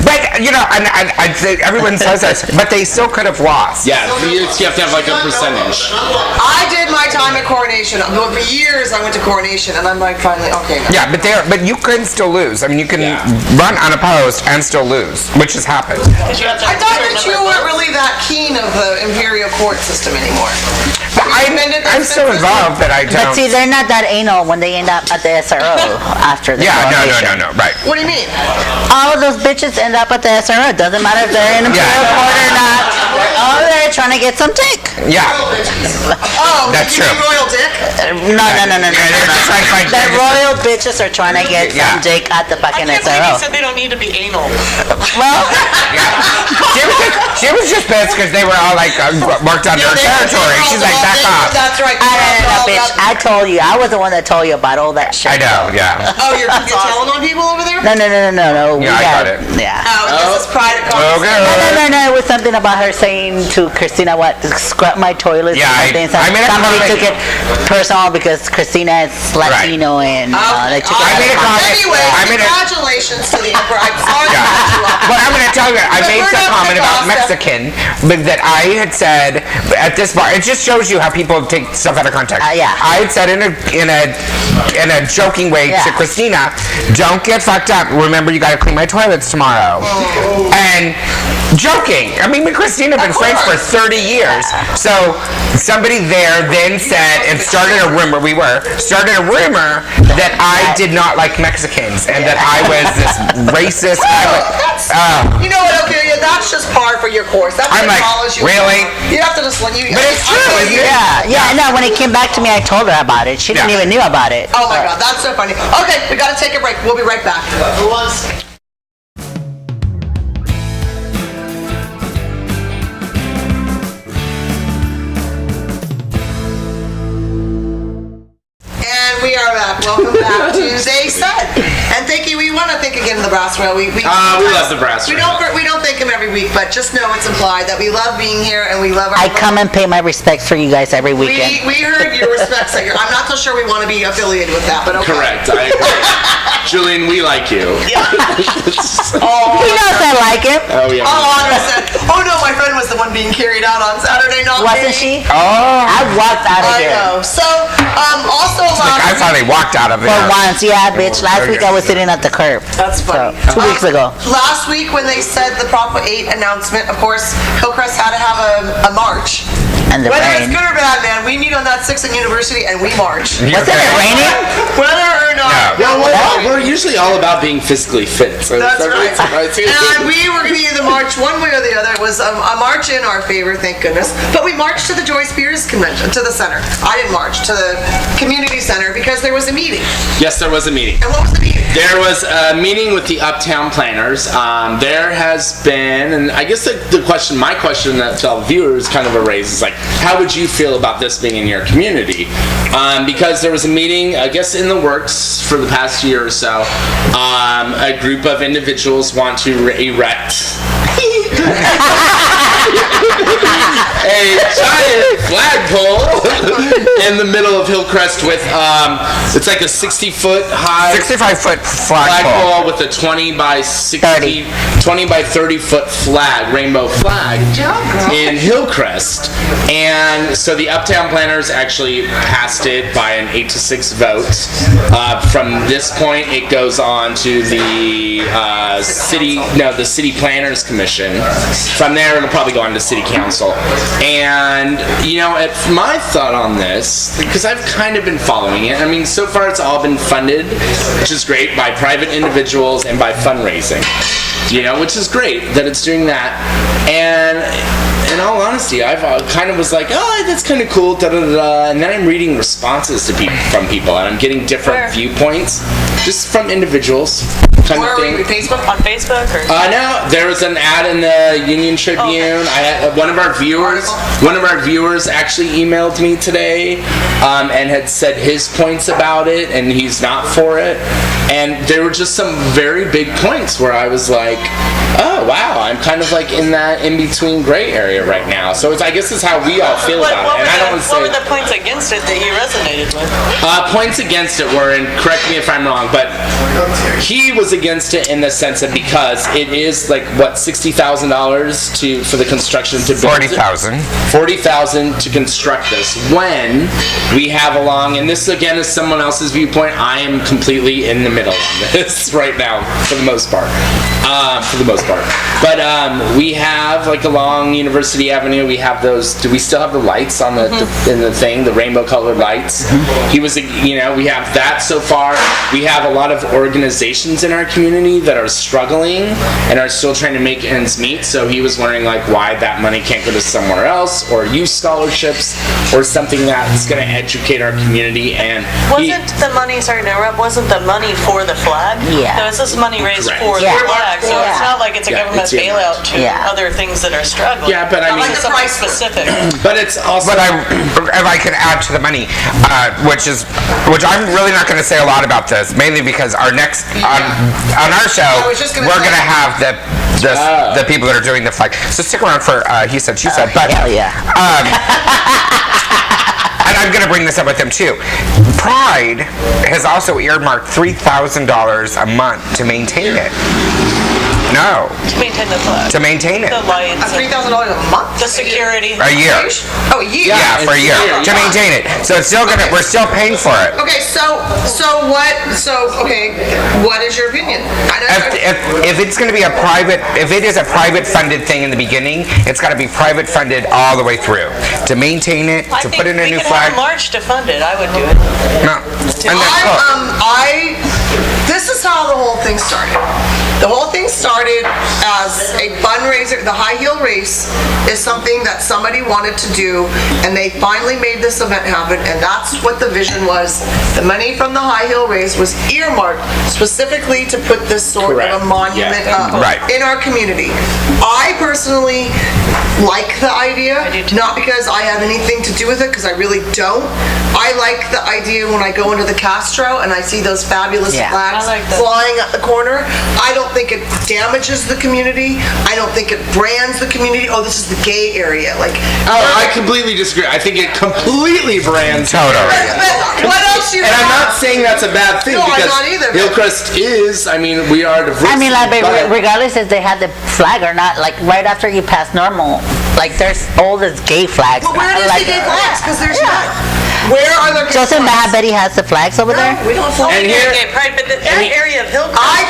But, you know, and I'd say everyone says this, but they still could have lost. Yeah, you have to have like a percentage. I did my time at Coronation. For years I went to Coronation, and I'm like, finally, okay. No. Yeah, but you can still lose. I mean, you can run unopposed and still lose, which has happened. I thought that you weren't really that keen of the Imperial court system anymore. I'm so involved that I don't. But see, they're not that anal when they end up at the SRO after the coronation. No, right. What do you mean? All of those bitches end up at the SRO. It doesn't matter if they're in Imperial court or not. They're all there trying to get some dick. Yeah. Oh, That's you mean true. royal dick? No. They're trying to find The royal bitches are trying to get some dick at the I fucking can't believe SRO. you said they don't need to be anal. Well, She was just pissed because they were all like marked on their territory. She's like, back off. That's right. no, bitch. I told you. I was the one that told you about all that shit. I know, yeah. Oh, you're telling on people over there? No. Yeah, I got it. Yeah. Oh, this is private conversation. Okay. No. It was something about her saying to Christina, what, scrub my toilet Yeah, or something. I made a Somebody comment. took it personal because Christina is Latino and they took it. I made a comment. Anyway, I made a- congratulations to the emperor. I'm sorry to cut you off. But I'm going to tell you, I But made we're some not comment gonna about gossip. Mexican, but that I had said at this bar. It just shows you how people take stuff out of context. Yeah. I had said in a joking way to Yeah. Christina, "Don't get fucked up. Remember, you got to clean my toilets tomorrow." And joking. I mean, me and Christina have been friends for 30 years. So somebody there then said and started a rumor. Started a rumor that I did not like Mexicans and that I was this racist. You know what, Ophelia? That's just par for your course. That's I'm as like, tall as you really? are. You have to just let you. But it's true, isn't it? Yeah. No, when it came back to me, I told her about it. She didn't Yeah. even knew about it. Oh my God, that's so funny. Okay, we gotta take a break. We'll be right back. And we are back. Welcome back to They Said. And thank you. We want to thank again the Brass Rail. We love the Brass We Rail. don't thank him every week, but just know it's implied that we love being here and we love our. I come and pay my respects for you guys every weekend. We heard your respects. I'm not so sure we want to be affiliated with that, but okay. Correct. I agree. Julian, we like you. He knows I like him. Oh yeah. Alejandra said, "Oh no, my friend was the one being carried out on Saturday, not Wasn't me." she? I walked out of I here. know. So, also I last finally walked out of For there. once, yeah, bitch. Last week I was sitting at the curb. That's funny. 2 weeks ago. Last week when they said the Prop 8 announcement, of course, Hillcrest had to have a march. And the Whether it's rain. good or bad, man, we meet on that 6th and University and we march. Wasn't it raining? Whether or not. No. Well, we're usually all about being physically fit. So That's right. too. And we were going to either march one way or the other. It was a march in our favor, thank goodness. But we marched to the Joyce Beers convention, to the center. I didn't march, to the community center because there was a meeting. Yes, there was a meeting. And what was the meeting? There was a meeting with the Uptown Planners. There has been, and I guess my question that to all the viewers kind of a raise is like, how would you feel about this being in your community? Because there was a meeting, I guess, in the works for the past year or so. A group of individuals want to erect a giant flagpole in the middle of Hillcrest with it's like a 60-foot high 65-foot flagpole. flagpole with a 20 by 30 foot flag, rainbow flag in Hillcrest. And so the Uptown Planners actually passed it by an 8-6 vote. From this point, it goes on to the the City Planners Commission. From there, it'll probably go on to City Council. And, my thought on this, because I've kind of been following it, I mean, so far it's all been funded, which is great, by private individuals and by fundraising. Which is great that it's doing that. And in all honesty, I've kind of was like, oh, that's kind of cool, da-da-da-da. And then I'm reading responses from people, and I'm getting different viewpoints just from individuals. Where were you? On Facebook or? No, there was an ad in the Union Tribune. Okay. I had one of our viewers actually emailed me today and had said his points about it, and he's not for it. And there were just some very big points where I was like, oh wow, I'm kind of like in that in-between gray area it right now. So I guess it's how we all feel about it. And I don't want to What were say the points against it that you resonated with? points against it were, and correct me if I'm wrong, but he was against it in the sense that because it is like what $60,000 for the construction to build it. 40,000 to construct this. When we have along, and this again is someone else's viewpoint, I am completely in the middle on this right now for the most part. But we have like along University Avenue, we have those. Do we still have the lights on the in the thing, the rainbow colored lights? He was, we have that so far. We have a lot of organizations in our community that are struggling and are still trying to make ends meet. So he was wondering like why that money can't go to somewhere else or youth scholarships or something that's going to educate our community. And wasn't the money for the flag? Yeah. No, it's this money raised Correct. for the flag. So it's not like it's a government it's earmarked. bailout to other things that are struggling. Yeah, but I Not mean- like something specific. But it's also. But if I can add to the money, which I'm really not going to say a lot about this, mainly because our next on our show was just gonna we're say- going to have the people that are doing the flag. So stick around for he said she said. But Hell yeah. and I'm going to bring this up with them too. Pride has also earmarked $3,000 a month to maintain it. No, To maintain the flag. to maintain it. The lights. $3,000 a month? The security. A year. Oh, a year? Yeah, for a year it's a to year, maintain it. So it's still gonna. We're still paying for it. Okay, what is your opinion? If it's going to be if it is a private funded thing in the beginning, it's got to be private funded all the way through to maintain it, I to think put in a we new could flag. have a march to fund it. I would do it. No. And then, This is how the whole thing started. The whole thing started as a fundraiser. The high heel race is something that somebody wanted to do, and they finally made this event happen, and that's what the vision was. The money from the high heel race was earmarked specifically to put this sort Correct. of a monument Yeah. up Right. in our community. I personally like the idea, I do too. not because I have anything to do with it, because I really don't. I like the idea when I go into the Castro and I see those fabulous Yeah. flags I like that. flying at the corner. I don't think it damages the community. I don't think it brands the community. Oh, this is the gay area. Like, I completely disagree. I think it completely brands. Totally. but what else you And I'm have? not saying that's a bad thing No, I'm because not either, but- Hillcrest is. I mean, we are diverse. I mean, like, but regardless if they have the flag or not, like right after you pass normal, like there's all these gay flags. But where is like, the gay flags? Because there's not. Where are the gay Doesn't flags? Matt Betty has the flags over there? No, we don't have And here- Okay, pride, but that area of Hillcrest. I-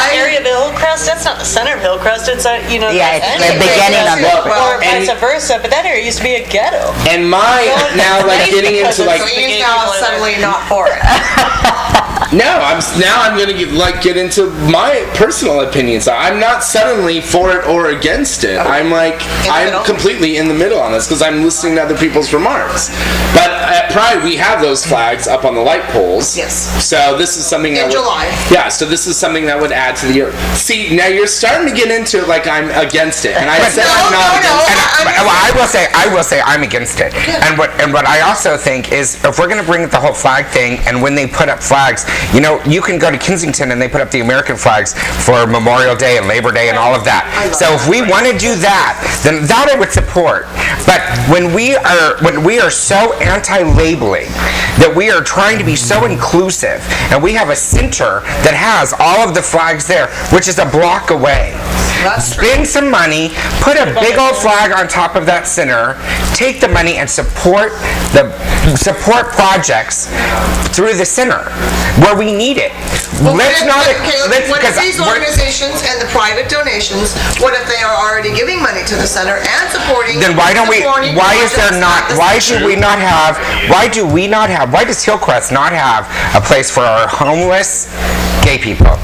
That area of Hillcrest, that's not the center of Hillcrest, it's Yeah, it's the end beginning of Hillcrest, Hillcrest. or vice versa, but that area used to be a ghetto. And my now like getting into like So he's now suddenly not for it. I'm gonna get into my personal opinions. I'm not suddenly for it or against it. I'm middle? completely in the middle on this because I'm listening to other people's remarks. But at Pride we have those flags up on the light poles. Yes. So this is something that In July. Yeah. So this is something that would add to the. See, now you're starting to get into it like I'm against it, and I said I'm not against it. And I will say I'm against it. And what I also think is if we're going to bring up the whole flag thing, and when they put up flags, you can go to Kensington and they put up the American flags for Memorial Day and Labor Day and all of that. So if we want to do that, then that I would support. But when we are so anti-labeling, that we are trying to be so inclusive, and we have a center that has all of the flags there, which is a block away. That's true. Spend some money, put a big old flag on top of that center, take the money and support projects through the center where we need it. What if these organizations and the private donations, what if they are already giving money to the center and supporting? Then why don't we? supporting Why is there projects not? at the Why center? should we not have? Why do we not have? Why does Hillcrest not have a place for our homeless gay people?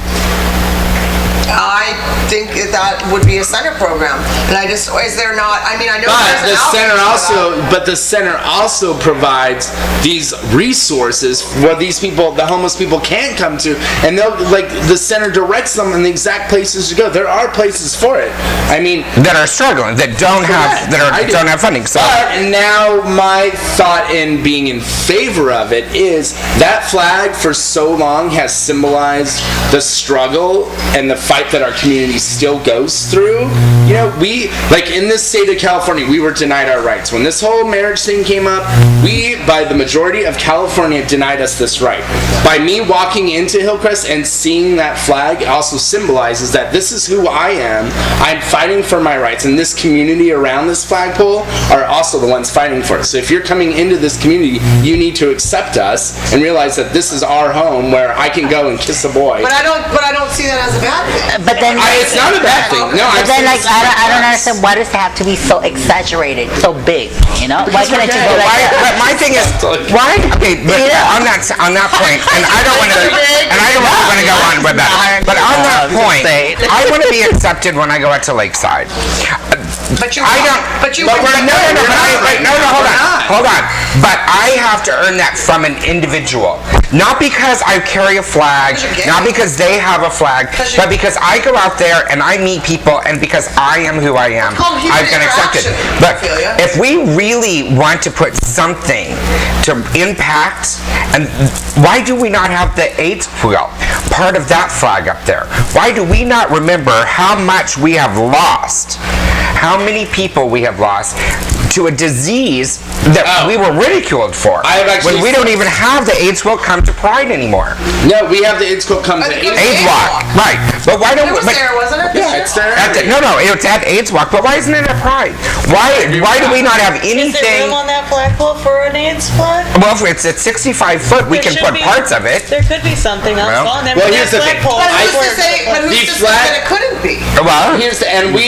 I think that would be a center program, and is there not? I mean, I know But there's an outreach for that. the center also provides these resources where these people, the homeless people, can't come to, and the center directs them in the exact places to go. There are places for it. I mean, That are struggling, that don't have, don't have funding. So but now my thought in being in favor of it is that flag for so long has symbolized the struggle and the fight that our community still goes through, you know, we, like in this state of California, we were denied our rights. When this whole marriage thing came up, we, by the majority of California, denied us this right. By me walking into Hillcrest and seeing that flag also symbolizes that this is who I am. I'm fighting for my rights, and this community around this flagpole are also the ones fighting for it. So if you're coming into this community, you need to accept us and realize that this is our home where I can go and kiss a boy. But I don't see that as a bad thing. But then, It's not a bad thing. No, but then, like, I don't understand. Why does it have to be so exaggerated, so big? You know, why can't it just be like that? But my thing is, why? Okay, but on that point, and I don't want to go on with that. But on that point, I want to be accepted when I go out to Lakeside. But you I don't. But you But would we're, no, hold on. But I have to earn that from an individual, not because I carry a flag, not because they have a flag, but because I go out there and I meet people, and because I am who I am, I've been accepted. But if we really want to put something to impact, and why do we not have the AIDS wheel, part of that flag up there? Why do we not remember how much we have lost? How many people we have lost to a disease that we were ridiculed for. When we don't even have the AIDS wheel come to Pride anymore. No, we have the AIDS wheel come to AIDS Walk. Right. But why don't It was there, wasn't it? Yeah, it's there. No, it's at AIDS Walk, but why isn't it at Pride? Why do we not have Is there room anything? on that flagpole for an AIDS flag? Well, if it's at 65 foot, we can put parts of it. There could be something else Well, on there. well, but here's that the thing. flagpole But is who's to say that it couldn't be? Well,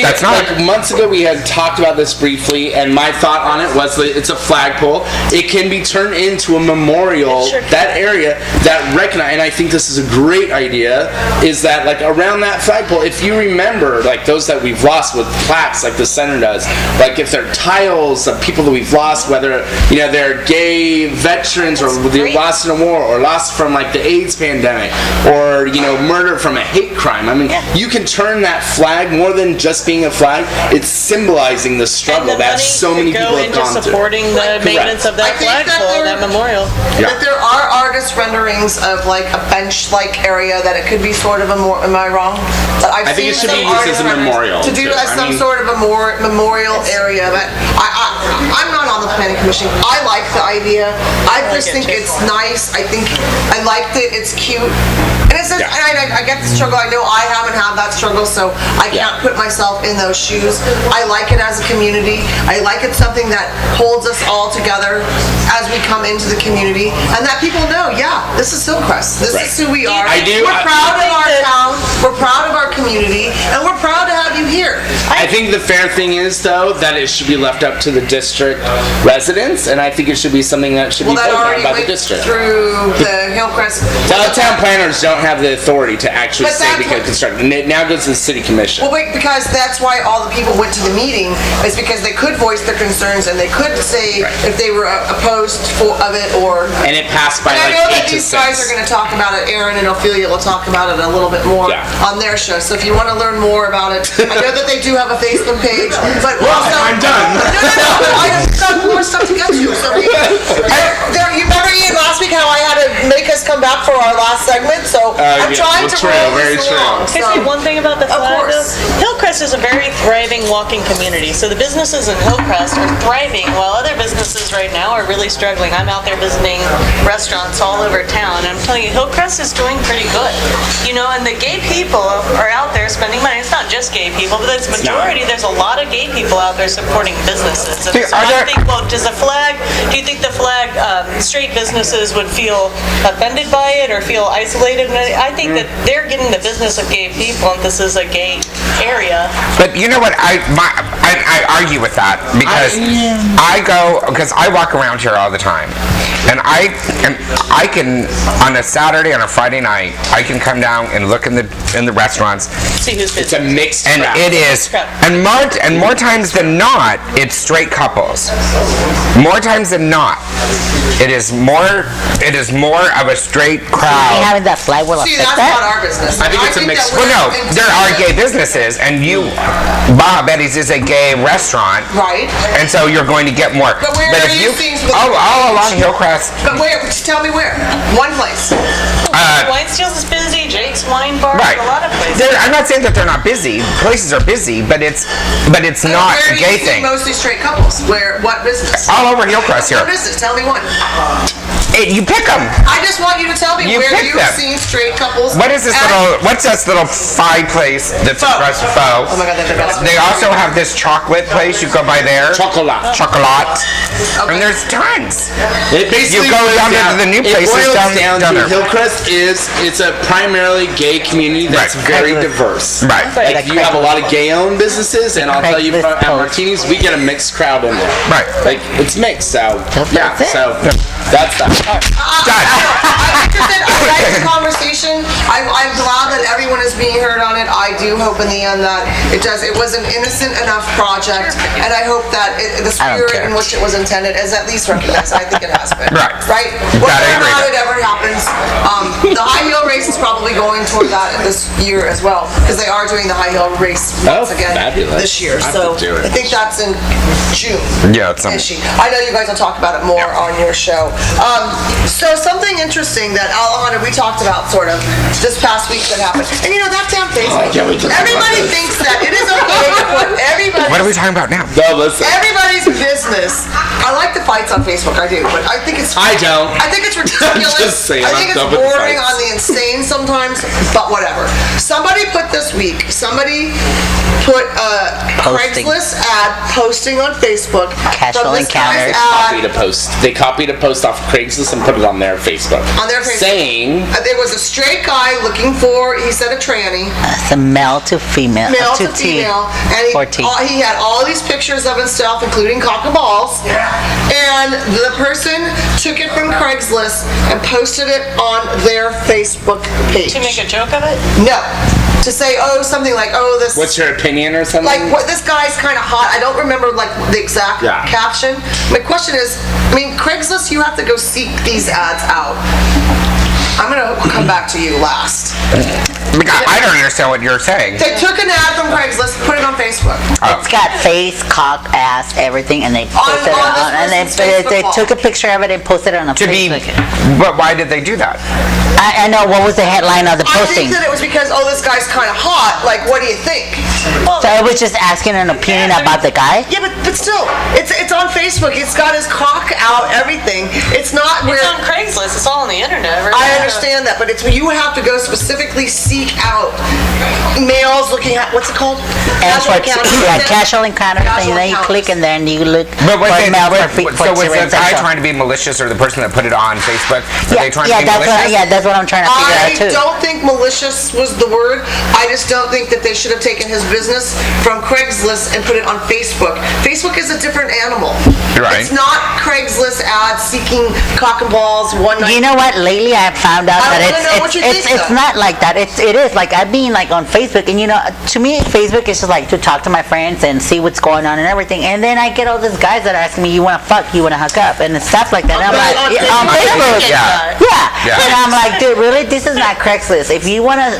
That's not like months ago we had talked about this briefly, and my thought on it was that it's a flagpole. It can be turned into a memorial. That area that recognize, and I think this is a great idea, is that like around that flagpole, if you remember like those that we've lost with plaques, like the center does, like if they're tiles of people that we've lost, whether they're gay veterans or they lost in a war or lost from like the AIDS pandemic or murder from a hate crime. I mean, you can turn that flag more than just being a flag. It's symbolizing the struggle that so many people have gone through. Supporting the maintenance of that flagpole, that memorial. That there are artist renderings of like a bench-like area that it could be sort of a more. Am I wrong? But I think it should be used as a memorial. To do as some sort of a more memorial area. But I'm not on the planning commission. I like the idea. I just think it's nice. I think I liked it. It's cute. And it's just, and I get the struggle. I know I haven't had that struggle, so I can't put myself in those shoes. I like it as a community. I like it something that holds us all together as we come into the community, and that people know, this is Hillcrest. This is who we are. We're proud of our town. We're proud of our community, and we're proud to have you here. I think the fair thing is, though, that it should be left up to the district residents, and I think it should be something that should be voted on by the district. Through the Hillcrest. Town planners don't have the authority to actually say we can construct. It now goes to the city commission. Well, wait, because that's why all the people went to the meeting, is because they could voice their concerns and they could say if they were opposed of it or. And it passed by and like 8 to 6. I know that these guys are going to talk about it. Aaron and Ophelia will talk about it a little bit more on their show. So if you want to learn more about it, I know that they do have a Facebook page, but also. I'm done. No. I've got more stuff to get to. So you remember Ian last week how I had to make us come back for our last segment? So I'm trying to roll this along. Can I say one thing about the flag, though? Hillcrest is a very thriving walking community. So the businesses in Hillcrest are thriving while other businesses right now are really struggling. I'm out there visiting restaurants all over town, and I'm telling you, Hillcrest is doing pretty good. And the gay people are out there spending money. It's not just gay people, but it's majority. There's a lot of gay people out there supporting businesses. And so I think, well, do you think the flag, straight businesses would feel offended by it or feel isolated? I think that they're getting the business of gay people, and this is a gay area. But you know what? I argue with that because because I walk around here all the time, and I can on a Saturday and a Friday night I can come down and look in the restaurants. See who's busy. It's a mixed and crowd. it is and more times than not it's straight couples. More times than not, it is more of a straight crowd. Having that flag will See, affect that's not that. our business. I think it's a mixed. Well, no, there are gay businesses, and Baja Betty's is a gay restaurant, Right. and so you're going to get more. But where are if you seeing some of the all along Hillcrest, But where? Tell me where. One place. Whitesteel's is busy. Jake's Wine Bar, Right. a lot of places. I'm not saying that they're not busy. Places are busy, but it's not Where a do gay you see thing. mostly straight couples? What business? All over Hillcrest here. What business? Tell me one. You pick them. I just want you to tell me You where pick you've them. seen straight couples. What's this little pie place that's Pho. across the Pho? Oh my God, they're the best. They also have this chocolate place. You go by there. Chocolat. Chocolat. Okay. And there's tons. It basically You go boils down to the new places It boils down down there. to Hillcrest it's a primarily gay community that's Right. very diverse. Right. Like you have a lot of gay-owned busises, and I'll tell you from at Martinis, we get a mixed crowd in there. Right. Like it's mixed, so yeah. That's it. So that's that. Done. I'm interested. I like the conversation. I'm glad that everyone is being heard on it. I do hope in the end that it was an innocent enough project, and I hope that the I don't spirit care. in which it was intended is at least recognized. I think it has been. Right. Right? That Whether I or agree not with. it ever happens, the high heel race is probably going toward that this year as well, because they are doing the high heel race once Oh, again fabulous. this year. I So could do it. I think that's in June. Yeah, it's Is she? I know you guys will talk about it more on your show. So something interesting that Alejandra, we talked about sort of this past week that happened. And you know, that damn Facebook. can't wait to talk about Everybody this. thinks that it is okay to put What are we talking about now? No, listen. everybody's business. I like the fights on Facebook, I do, but I think it's I don't. I think it's ridiculous. just saying, I think I'm it's done with the bordering fights. on the insane sometimes, but whatever. Somebody put this week, somebody put a Posting. Craigslist ad posting on Facebook Casual from this guy's encounters. Copied ad a post. They copied a post off Craigslist and put it on their Facebook. on their Facebook. Saying There was a straight guy looking for, he said a tranny, It's a male to female. male to T. female, and 14. he had all these pictures of himself, including cock and balls, and the person took it from Craigslist and posted it on their Facebook page. To make a joke of it? No. To say, something like, this... what's your opinion or something? like, what, this guy's kind of hot. I don't remember, like, the exact Yeah. caption. My question is, Craigslist, you have to go seek these ads out. I'm going to come back to you last. I don't understand what you're saying. They took an ad from Craigslist, put it on Facebook. It's got face, cock, ass, everything, and they posted it on this on, and person's they Facebook took a picture of it and posted it on a To be, Facebook. but why did they do that? I know, what was the headline of the I posting? think that it was because, this guy's kind of hot. Like, what do you think? So it was just asking an opinion about the guy? Yeah, but still, it's on Facebook. It's got his cock out, everything. It's not where... It's on Craigslist. It's all on the internet. I understand that, but it's you have to go specifically seek out males looking at, what's it called? Casual encounters. Casual encounters, and Casual then you click and then you look But for male for so was the guy sexual. trying to be malicious, or the person that put it on Facebook? Were they trying to be malicious? That's what I'm trying to figure out I too. don't think malicious was the word. I just don't think that they should have taken his business from Craigslist and put it on Facebook. Facebook is a different animal. Right. It's not Craigslist ads seeking cock and balls one night. You know what? Lately, I have found out I that wanna know what you think, it's though. not like that. It is like I've been like on Facebook, and to me, Facebook is just like to talk to my friends and see what's going on and everything. And then I get all these guys that are asking me, "You want to fuck? You want to hook up?" and stuff like that. And I'm like, on Facebook, Yeah. yeah. And I'm like, dude, really? This is not Craigslist. If you want to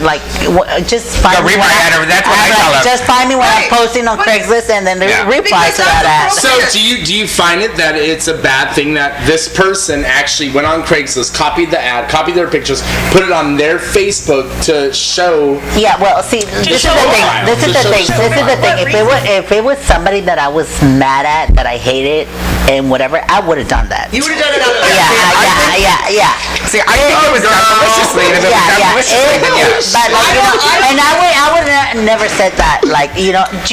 just find me, rewind ad, that's what I I'm tell like, them. just find me when I'm Right. posting on But- Craigslist, and then Yeah. reply Because to that ad. that's the So problem. do you find it that it's a bad thing that this person actually went on Craigslist, copied the ad, copied their pictures, put it on their Facebook to show? Yeah, well, see, this is show the thing. profile. This is To the show thing. This is the thing. If it was somebody that I was mad at, that I hated, and whatever, I would have done that. You would have done it out of Yeah. See, I think it was done maliciously, and if it was done maliciously, then yes. But and I would have never said that. Like, do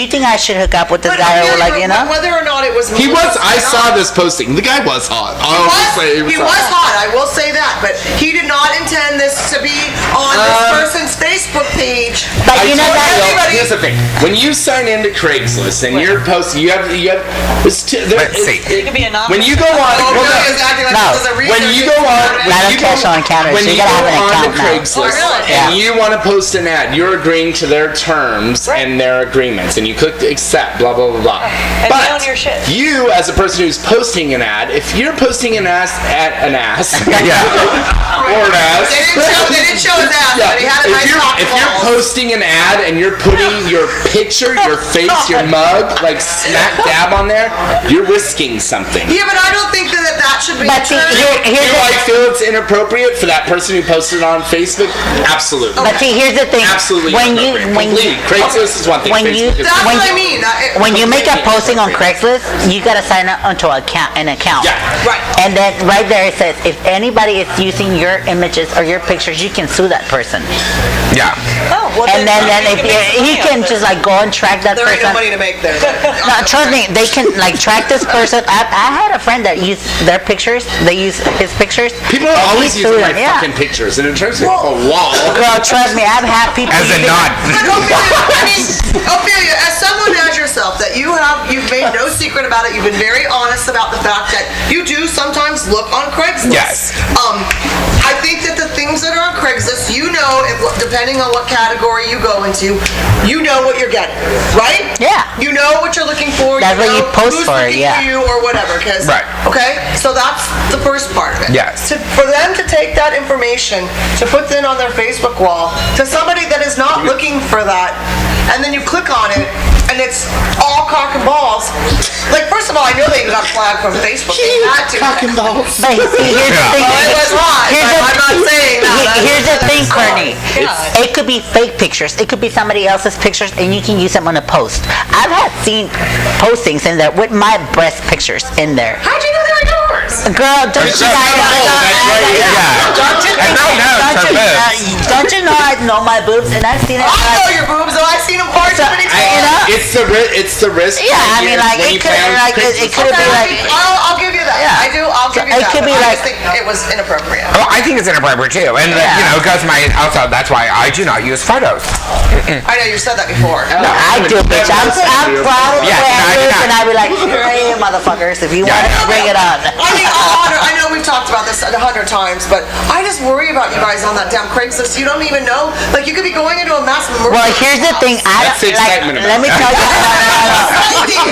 you think I should hook up with this But guy, or again, like, whether or not it was He was. malicious I or saw not, this posting. The guy was hot. He was hot, I will say that, but he did not intend this to be on this person's Facebook page. But you know told that. everybody- Here's the thing: when you sign into Craigslist and you're posting, you have. Let's see. You could be anonymous. When you go on, Oh, well, really? no. It's acting like No. this is a When research you go on, institute. when Not you a go, casual encounter, when so you you gotta go have an on account to now. Craigslist Oh, really? and Yeah. you want to post an ad, you're agreeing to their terms and their agreements, and you click to accept, blah blah blah blah. And they own your shit. You, as a person who's posting an ad, if you're posting an ass at an ass, Yeah. or an ass. They didn't show his ass, Yeah, but he had a nice cock if you're balls. posting an ad and you're putting your picture, your face, your mug, like smack dab on there, you're risking something. Yeah, but I don't think that that should be But see, determined. here's Do I feel it's inappropriate for that person who posted it on Facebook? Absolutely. But see, here's the thing. Absolutely When you inappropriate. Craigslist is one thing. when you- Facebook is That's another. what I mean. when you make a posting on Craigslist, you gotta sign up onto an account. Yeah. Right. And then right there it says if anybody is using your images or your pictures, you can sue that person. Yeah. Oh, well, And then you if can make some he money can off just it. like go and track that There ain't no person. money to make there. No, trust me, they can like track this person. I had a friend that used their pictures. They use his pictures. People are and he always using sued my them, yeah. fucking pictures, and it turns into a wall. Girl, trust me, I've had people. As a using- nod. But Ophelia, as someone as yourself, that you've made no secret about it. You've been very honest about the fact that you do sometimes look on Craigslist. Yes. I think that the things that are on Craigslist, depending on what category you go into, you know what you're getting, right? Yeah. You know what you're looking for. That's what know you post who's for, looking yeah. for you or whatever. Right. Okay. So that's the first part of it. Yes. For them to take that information to put that on their Facebook wall to somebody that is not looking for that, and then you click on it and it's all cock and balls. Like, first of all, I know they got flagged from Facebook. They had to. But see, here's the Yeah. thing. Well, it was live. Here's I'm not saying that. Here's the thing, Courtney. It could be fake pictures. It could be somebody else's pictures, and you can use them on a post. I've had seen postings in there with my breast pictures in there. How'd you know they were yours? Girl, don't you know? Don't you know I know my boobs, and I've seen it. I know your boobs, though. I've seen them far too many times. It's the risk. Yeah, I mean, like, when it you could, play on like, Craigslist. it could be like. I'll give you that. Yeah. I do. I'll give you It that. could but be I like- just think it was inappropriate. Oh, I think it's inappropriate too, and you know, because also that's why I do not use photos. I know you said that before. I do, bitch. I'm proud of Yeah, the way no, I I do look, not. and I be like, hey, motherfuckers, if you want to bring it on. I mean, I know we've talked about this 100 times, but I just worry about you guys on that damn Craigslist. You don't even know. Like, you could be going into a mass murder. Well, here's the thing. That's the excitement about Let me it. tell you.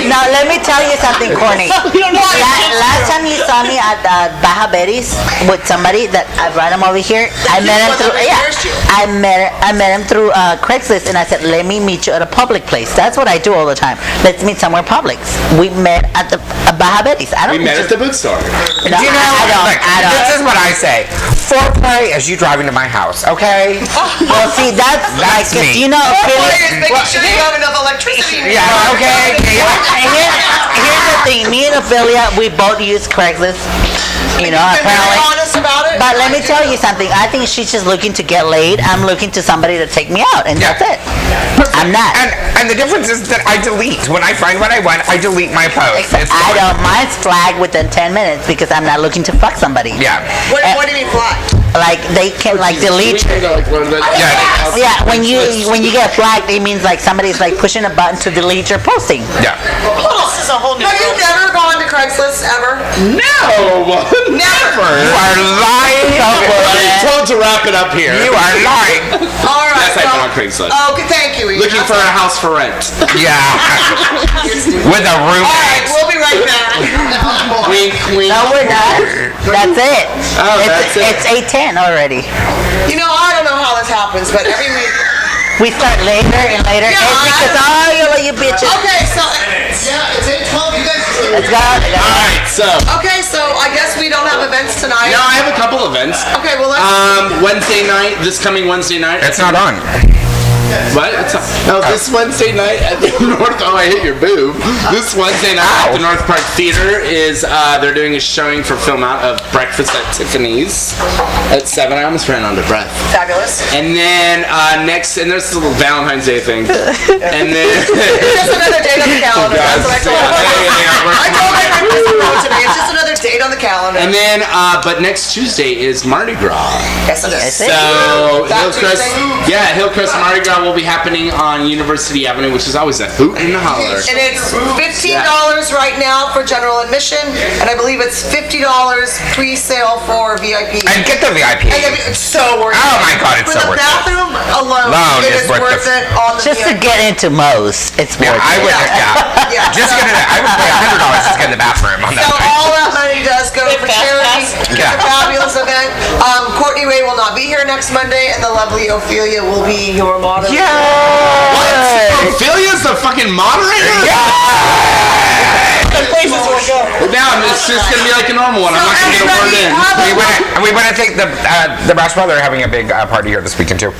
No, let me tell you something, Courtney. Last time you saw me at Baja Betty's with somebody that I brought him over here, I met him through. Yeah, I met him through Craigslist, and I said, "Let me meet you at a public place." That's what I do all the time. Let's meet somewhere public. We met at the Baja Betty's. I don't. We met at the bookstore. No, Do you know? I don't. Look, I don't. this is what I say. Foreplay as you driving to my house, okay? Well, see, that's like me. if you know. Is making sure you have enough electricity. in your Yeah, car. okay. Here's the thing. Me and Ophelia, we both use Craigslist. You know, You've been very apparently. honest about it. But let me tell you something. I think she's just looking to get laid. I'm looking to somebody to take me out, and Yeah. that's it. I'm not. And the difference is that I delete. When I find what I want, I delete my post. It's I fine. don't. Mine's flagged within 10 minutes because I'm not looking to fuck somebody. Yeah. What do you mean flagged? Like they can like delete. Yeah. Yeah, when you get flagged, it means like somebody's like pushing a button to delete your posting. Yeah. This is a whole new No, you've world. never gone to Craigslist ever? No, Never. You are lying. I'm told to wrap it up here. You are lying. All right. Yes, I've been on Craigslist. Okay, thank you, Ian. Looking for a house for rent. Yeah. With a All right, roommate. we'll be right back. Wink, wink. No, we're not. That's it. Oh, that's it. It's 8:10 already. You know, I don't know how this happens, but every week. We start later and later. Yeah, It's because all you bitches. Okay, so. Yeah, it's 8:12. You guys just Let's go. Alright, so. Okay, so I guess we don't have events tonight. No, I have a couple events. Okay, well let's. Wednesday night, this coming Wednesday night. It's not on. What? It's not, no, this Wednesday night at the North. Oh, I hit your boob. This Wednesday night at the North Park Theater is they're doing a showing for Film Out of Breakfast at Tiffany's at 7. I almost ran out of breath. Fabulous. And then next, and there's a little Valentine's Day thing. And then. Just another date on the calendar. That's what I told her. I told my friend Chris wrote to me. It's just another date on the calendar. And then, but next Tuesday is Mardi Gras. Yes, it is. So That Hillcrest, Tuesday? yeah, Hillcrest Mardi Gras will be happening on University Avenue, which is always a hoot and a holler. And it's $15 right now for general admission, and I believe it's $50 pre-sale for VIP. And get the VIP. And it's so worth it. Oh my God, it's for so the worth it. bathroom alone, Alone it is is worth worth the- it on the Just to VIP. get into Moe's, it's Yeah, worth I it. would. Yeah. Yeah. Just get it. I would pay $100 just to get in the bathroom on So that night. all that money does go for Fast charity. pass. It's Yeah. a fabulous event. Courtney Ray will not be here next Monday, and the lovely Ophelia will be your moderator. What? Ophelia's the fucking moderator? The places we'll go. Now it's just gonna be like a normal one. I'm not gonna get a word in. We want to take the Brass Brother are having a big party here this weekend too.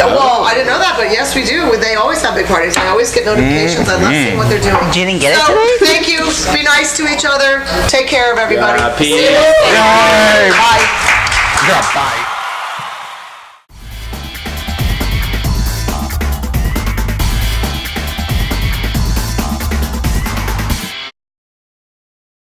Well, I didn't know that, but yes, we do. They always have big parties. I always get notifications. I love seeing what they're doing. You didn't get it So, today? thank you. Be nice to each other. Take care of everybody. Yeah, peace. See you. Bye. Yeah, bye.